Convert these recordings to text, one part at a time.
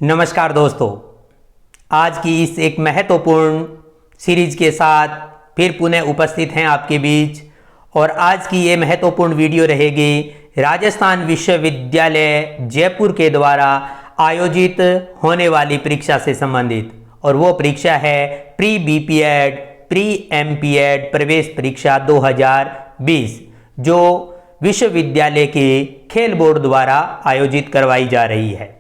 नमस्कार दोस्तों, आज की इस एक महत्वपूर्ण सीरीज के साथ फिर पुनः उपस्थित हैं आपके बीच। और आज की ये महत्वपूर्ण वीडियो रहेगी राजस्थान विश्वविद्यालय जयपुर के द्वारा आयोजित होने वाली परीक्षा से संबंधित। और वो परीक्षा है प्री बीपीएड प्री एमपीएड प्रवेश परीक्षा 2020, जो विश्वविद्यालय के खेल बोर्ड द्वारा आयोजित करवाई जा रही है।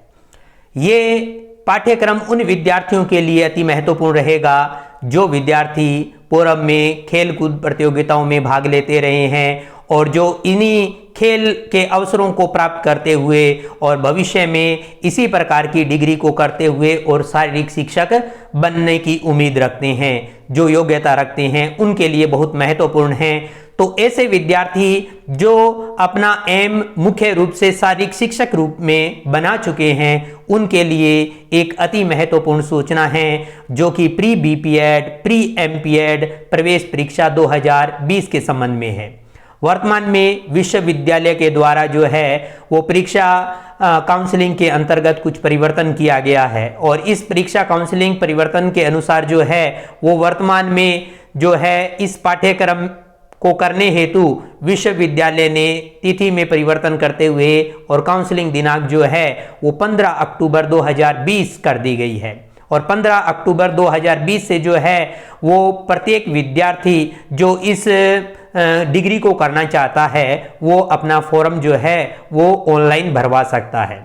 ये पाठ्यक्रम उन विद्यार्थियों के लिए अति महत्वपूर्ण रहेगा जो विद्यार्थी पूर्व में खेल कूद प्रतियोगिताओं में भाग लेते रहे हैं और जो इन्हीं खेल के अवसरों को प्राप्त करते हुए और भविष्य में इसी प्रकार की डिग्री को करते हुए और शारीरिक शिक्षक बनने की उम्मीद रखते हैं, जो योग्यता रखते हैं, उनके लिए बहुत महत्वपूर्ण है। तो ऐसे विद्यार्थी जो अपना एम मुख्य रूप से शारीरिक शिक्षक रूप में बना चुके हैं, उनके लिए एक अति महत्वपूर्ण सूचना है, जो कि प्री बीपीएड प्री एमपीएड प्रवेश परीक्षा 2020 के संबंध में है। वर्तमान में विश्वविद्यालय के द्वारा जो है वो परीक्षा काउंसलिंग के अंतर्गत कुछ परिवर्तन किया गया है। और इस परीक्षा काउंसलिंग परिवर्तन के अनुसार जो है वो वर्तमान में जो है इस पाठ्यक्रम को करने हेतु विश्वविद्यालय ने तिथि में परिवर्तन करते हुए और काउंसलिंग दिनांक जो है वो 15 अक्टूबर 2020 कर दी गई है। और 15 अक्टूबर 2020 से जो है वो प्रत्येक विद्यार्थी जो इस डिग्री को करना चाहता है वो अपना फॉर्म जो है वो ऑनलाइन भरवा सकता है।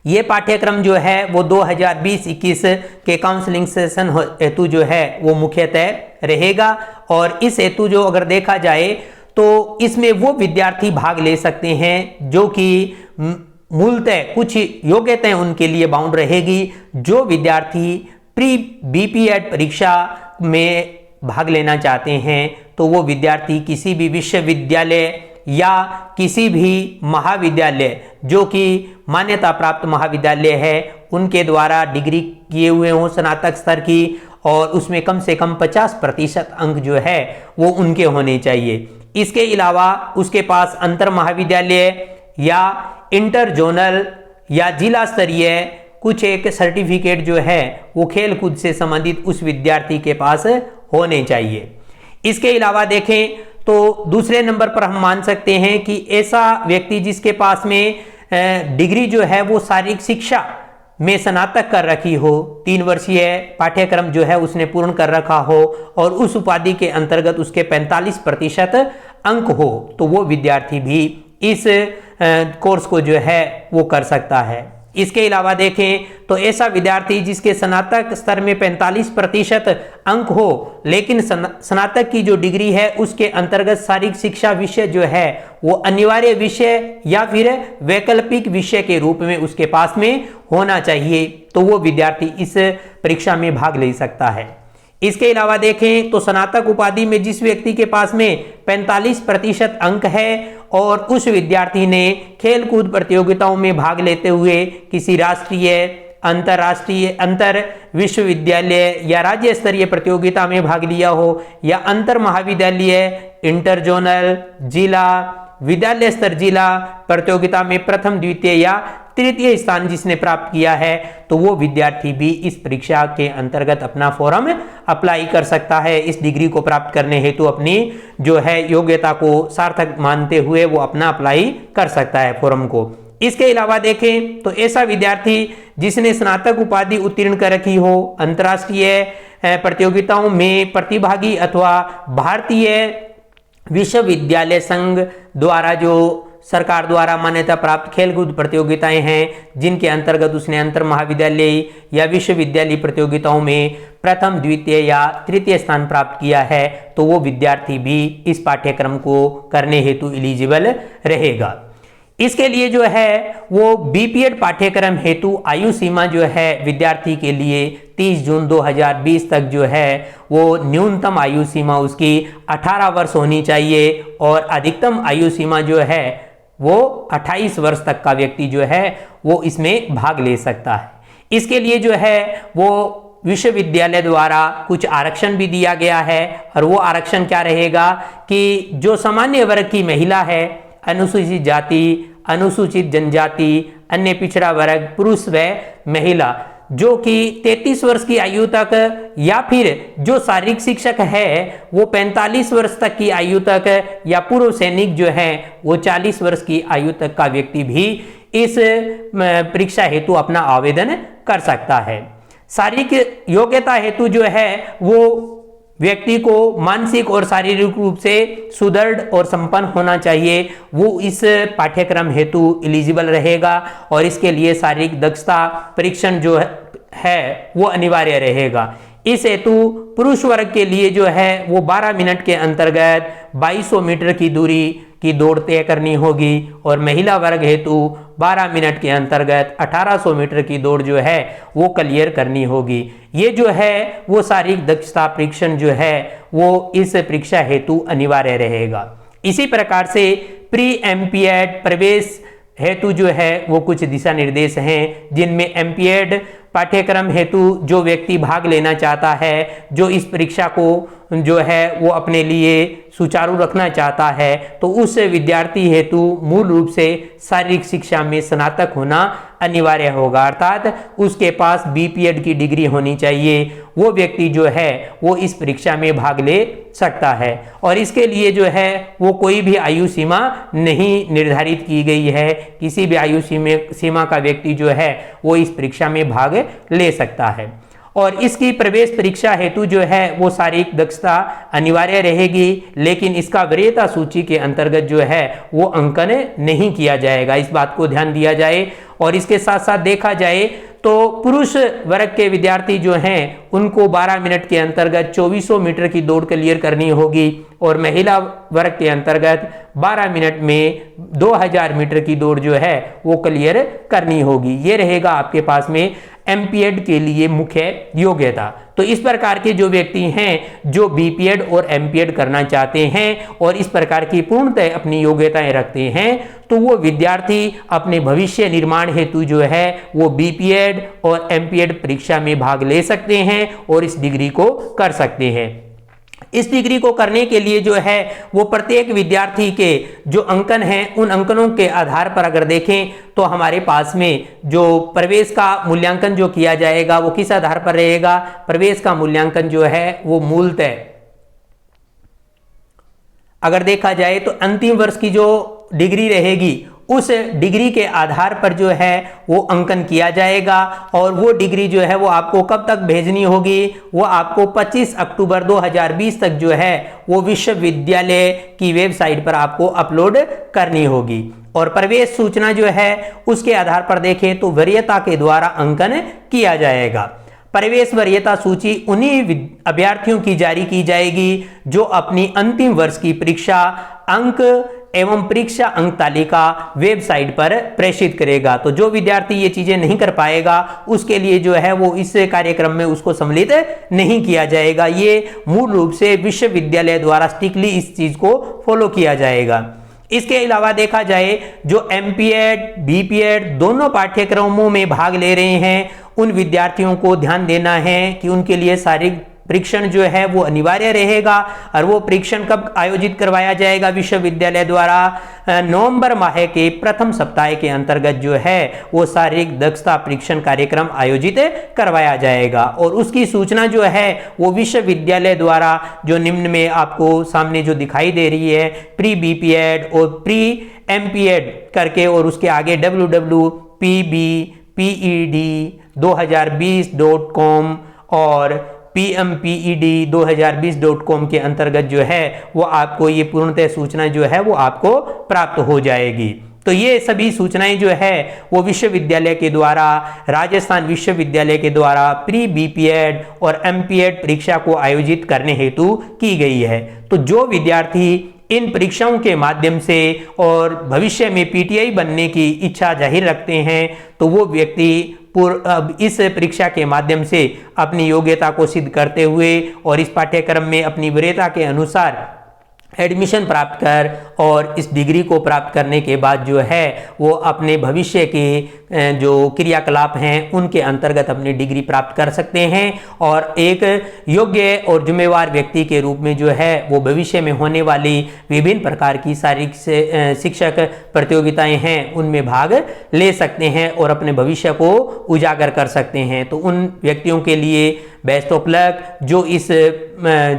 ये पाठ्यक्रम जो है वो 2020-21 के काउंसलिंग सेशन हेतु जो है वो मुख्यतः रहेगा। और इस हेतु जो अगर देखा जाए तो इसमें वो विद्यार्थी भाग ले सकते हैं जो कि मूलतः कुछ योग्यताएं उनके लिए बाउंड रहेगी। जो विद्यार्थी प्री बीपीएड परीक्षा में भाग लेना चाहते हैं तो वो विद्यार्थी किसी भी विश्वविद्यालय या किसी भी महाविद्यालय जो कि मान्यता प्राप्त महाविद्यालय है उनके द्वारा डिग्री किए हुए हों स्नातक स्तर की, और उसमें कम से कम 50% अंक जो है वो उनके होने चाहिए। इसके अलावा उसके पास अंतर महाविद्यालय या इंटर जोनल या जिला स्तरीय कुछ एक सर्टिफिकेट जो है वो खेल कूद से संबंधित उस विद्यार्थी के पास होने चाहिए। इसके अलावा देखें तो दूसरे नंबर पर हम मान सकते हैं कि ऐसा व्यक्ति जिसके पास में डिग्री जो है वो शारीरिक शिक्षा में स्नातक कर रखी हो, 3 वर्षीय पाठ्यक्रम जो है उसने पूर्ण कर रखा हो और उस उपाधि के अंतर्गत उसके 45% अंक हो, तो वो विद्यार्थी भी इस कोर्स को जो है वो कर सकता है। इसके अलावा देखें तो ऐसा विद्यार्थी जिसके स्नातक स्तर में 45% अंक हो लेकिन स्नातक की जो डिग्री है उसके अंतर्गत शारीरिक शिक्षा विषय जो है वो अनिवार्य विषय या फिर वैकल्पिक विषय के रूप में उसके पास में होना चाहिए, तो वो विद्यार्थी इस परीक्षा में भाग ले सकता है। इसके अलावा देखें तो स्नातक उपाधि में जिस व्यक्ति के पास में 45% अंक है और उस विद्यार्थी ने खेल कूद प्रतियोगिताओं में भाग लेते हुए किसी राष्ट्रीय, अंतर्राष्ट्रीय, अंतर विश्वविद्यालय या राज्य स्तरीय प्रतियोगिता में भाग लिया हो या अंतर महाविद्यालय, इंटर जोनल, जिला, विद्यालय स्तर जिला प्रतियोगिता में प्रथम, द्वितीय या तृतीय स्थान जिसने प्राप्त किया है, तो वो विद्यार्थी भी इस परीक्षा के अंतर्गत अपना फॉर्म अप्लाई कर सकता है। इस डिग्री को प्राप्त करने हेतु अपनी जो है योग्यता को सार्थक मानते हुए वो अपना अप्लाई कर सकता है फॉर्म को। इसके अलावा देखें तो ऐसा विद्यार्थी जिसने स्नातक उपाधि उत्तीर्ण कर रखी हो, अंतर्राष्ट्रीय प्रतियोगिताओं में प्रतिभागी अथवा भारतीय विश्वविद्यालय संघ द्वारा जो सरकार द्वारा मान्यता प्राप्त खेलकूद प्रतियोगिताएं हैं जिनके अंतर्गत उसने अंतर महाविद्यालय या विश्वविद्यालय प्रतियोगिताओं में प्रथम, द्वितीय या तृतीय स्थान प्राप्त किया है, तो वो विद्यार्थी भी इस पाठ्यक्रम को करने हेतु एलिजिबल रहेगा। इसके लिए जो है वो बीपीएड पाठ्यक्रम हेतु आयु सीमा जो है विद्यार्थी के लिए 30 जून 2020 तक जो है वो न्यूनतम आयु सीमा उसकी 18 वर्ष होनी चाहिए और अधिकतम आयु सीमा जो है वो 28 वर्ष तक का व्यक्ति जो है वो इसमें भाग ले सकता है। इसके लिए जो है वो विश्वविद्यालय द्वारा कुछ आरक्षण भी दिया गया है और वो आरक्षण क्या रहेगा कि जो सामान्य वर्ग की महिला है, अनुसूचित जाति, अनुसूचित जनजाति, अन्य पिछड़ा वर्ग, पुरुष व महिला जो कि 33 वर्ष की आयु तक, या फिर जो शारीरिक शिक्षक है वो 45 वर्ष तक की आयु तक, या पूर्व सैनिक जो है वो 40 वर्ष की आयु तक का व्यक्ति भी इस परीक्षा हेतु अपना आवेदन कर सकता है। शारीरिक योग्यता हेतु जो है वो व्यक्ति को मानसिक और शारीरिक रूप से सुदृढ़ और संपन्न होना चाहिए, वो इस पाठ्यक्रम हेतु एलिजिबल रहेगा और इसके लिए शारीरिक दक्षता परीक्षण जो है वो अनिवार्य रहेगा। इस हेतु पुरुष वर्ग के लिए जो है वो 12 मिनट के अंतर्गत 2200 मीटर की दूरी की दौड़ तय करनी होगी और महिला वर्ग हेतु 12 मिनट के अंतर्गत 1800 मीटर की दौड़ जो है वो क्लियर करनी होगी। ये जो है वो शारीरिक दक्षता परीक्षण जो है वो इस परीक्षा हेतु अनिवार्य रहेगा। इसी प्रकार से प्री एमपीएड प्रवेश हेतु जो है वो कुछ दिशा निर्देश हैं, जिनमें एमपीएड पाठ्यक्रम हेतु जो व्यक्ति भाग लेना चाहता है, जो इस परीक्षा को जो है वो अपने लिए सुचारू रखना चाहता है, तो उस विद्यार्थी हेतु मूल रूप से शारीरिक शिक्षा में स्नातक होना अनिवार्य होगा, अर्थात उसके पास बीपीएड की डिग्री होनी चाहिए। वो व्यक्ति जो है वो इस परीक्षा में भाग ले सकता है और इसके लिए जो है वो कोई भी आयु सीमा नहीं निर्धारित की गई है। किसी भी आयु सीमा का व्यक्ति जो है वो इस परीक्षा में भाग ले सकता है और इसकी प्रवेश परीक्षा हेतु जो है वो शारीरिक दक्षता अनिवार्य रहेगी, लेकिन इसका वरीयता सूची के अंतर्गत जो है वो अंकन नहीं किया जाएगा। इस बात को ध्यान दिया जाए। और इसके साथ साथ देखा जाए तो पुरुष वर्ग के विद्यार्थी जो हैं उनको 12 मिनट के अंतर्गत 2400 मीटर की दौड़ क्लियर करनी होगी और महिला वर्ग के अंतर्गत 12 मिनट में 2000 मीटर की दौड़ जो है वो क्लियर करनी होगी। ये रहेगा आपके पास में एमपीएड के लिए मुख्य योग्यता। तो इस प्रकार के जो व्यक्ति हैं जो बीपीएड और एमपीएड करना चाहते हैं और इस प्रकार की पूर्णतः अपनी योग्यताएं रखते हैं, तो वो विद्यार्थी अपने भविष्य निर्माण हेतु जो है वो बीपीएड और एमपीएड परीक्षा में भाग ले सकते हैं और इस डिग्री को कर सकते हैं। इस डिग्री को करने के लिए जो है वो प्रत्येक विद्यार्थी के जो अंकन हैं उन अंकनों के आधार पर अगर देखें तो हमारे पास में जो प्रवेश का मूल्यांकन जो किया जाएगा वो किस आधार पर रहेगा। प्रवेश का मूल्यांकन जो है वो मूलतः अगर देखा जाए तो अंतिम वर्ष की जो डिग्री रहेगी उस डिग्री के आधार पर जो है वो अंकन किया जाएगा और वो डिग्री जो है वो आपको कब तक भेजनी होगी, वो आपको 25 अक्टूबर 2020 तक जो है वो विश्वविद्यालय की वेबसाइट पर आपको अपलोड करनी होगी। और प्रवेश सूचना जो है उसके आधार पर देखें तो वरीयता के द्वारा अंकन किया जाएगा। प्रवेश वरीयता सूची उन्हीं अभ्यर्थियों की जारी की जाएगी जो अपनी अंतिम वर्ष की परीक्षा अंक एवं परीक्षा अंक तालिका वेबसाइट पर प्रेषित करेगा। तो जो विद्यार्थी ये चीजें नहीं कर पाएगा उसके लिए जो है वो इस कार्यक्रम में उसको सम्मिलित नहीं किया जाएगा। ये मूल रूप से विश्वविद्यालय द्वारा स्ट्रिक्टली इस चीज को फॉलो किया जाएगा। इसके अलावा देखा जाए जो एमपीएड बीपीएड दोनों पाठ्यक्रमों में भाग ले रहे हैं उन विद्यार्थियों को ध्यान देना है कि उनके लिए शारीरिक परीक्षण जो है वो अनिवार्य रहेगा। और वो परीक्षण कब आयोजित करवाया जाएगा विश्वविद्यालय द्वारा, नवंबर माह के प्रथम सप्ताह के अंतर्गत जो है वो शारीरिक दक्षता परीक्षण कार्यक्रम आयोजित करवाया जाएगा। और उसकी सूचना जो है वो विश्वविद्यालय द्वारा जो निम्न में आपको सामने जो दिखाई दे रही है प्री बीपीएड और प्री एमपीएड करके और उसके आगे www.pbped2020.com और pmped2020.com के अंतर्गत जो है वो आपको ये पूर्णतः सूचना जो है वो आपको प्राप्त हो जाएगी। तो ये सभी सूचनाएं जो है वो विश्वविद्यालय के द्वारा राजस्थान विश्वविद्यालय के द्वारा प्री बीपीएड और एमपीएड परीक्षा को आयोजित करने हेतु की गई है। तो जो विद्यार्थी इन परीक्षाओं के माध्यम से और भविष्य में पीटीआई बनने की इच्छा जाहिर रखते हैं तो वो व्यक्ति इस परीक्षा के माध्यम से अपनी योग्यता को सिद्ध करते हुए और इस पाठ्यक्रम में अपनी वरीयता के अनुसार एडमिशन प्राप्त कर और इस डिग्री को प्राप्त करने के बाद जो है वो अपने भविष्य के जो क्रियाकलाप हैं उनके अंतर्गत अपनी डिग्री प्राप्त कर सकते हैं और एक योग्य और जिम्मेवार व्यक्ति के रूप में जो है वो भविष्य में होने वाली विभिन्न प्रकार की शारीरिक शिक्षक प्रतियोगिताएं हैं उनमें भाग ले सकते हैं और अपने भविष्य को उजागर कर सकते हैं। तो उन व्यक्तियों के लिए बेस्ट ऑफ लक जो इस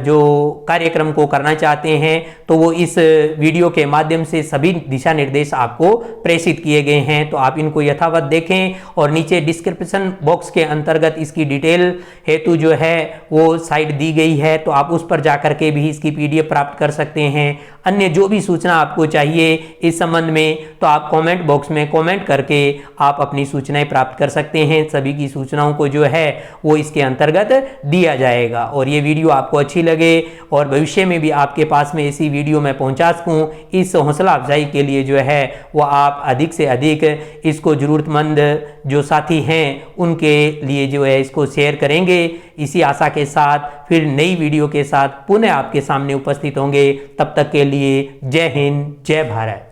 जो कार्यक्रम को करना चाहते हैं, तो वो इस वीडियो के माध्यम से सभी दिशा निर्देश आपको प्रेषित किए गए हैं। तो आप इनको यथावत देखें और नीचे डिस्क्रिप्शन बॉक्स के अंतर्गत इसकी डिटेल हेतु जो है वो साइट दी गई है, तो आप उस पर जाकर के भी इसकी PDF प्राप्त कर सकते हैं। अन्य जो भी सूचना आपको चाहिए इस संबंध में तो आप कमेंट बॉक्स में कमेंट करके आप अपनी सूचनाएं प्राप्त कर सकते हैं। सभी की सूचनाओं को जो है वो इसके अंतर्गत दिया जाएगा। और ये वीडियो आपको अच्छी लगे और भविष्य में भी आपके पास में ऐसी वीडियो मैं पहुंचा सकूं, इस हौसला अफजाई के लिए जो है वो आप अधिक से अधिक इसको ज़रूरतमंद जो साथी हैं उनके लिए जो है इसको शेयर करेंगे। इसी आशा के साथ फिर नई वीडियो के साथ पुनः आपके सामने उपस्थित होंगे। तब तक के लिए जय हिंद, जय भारत।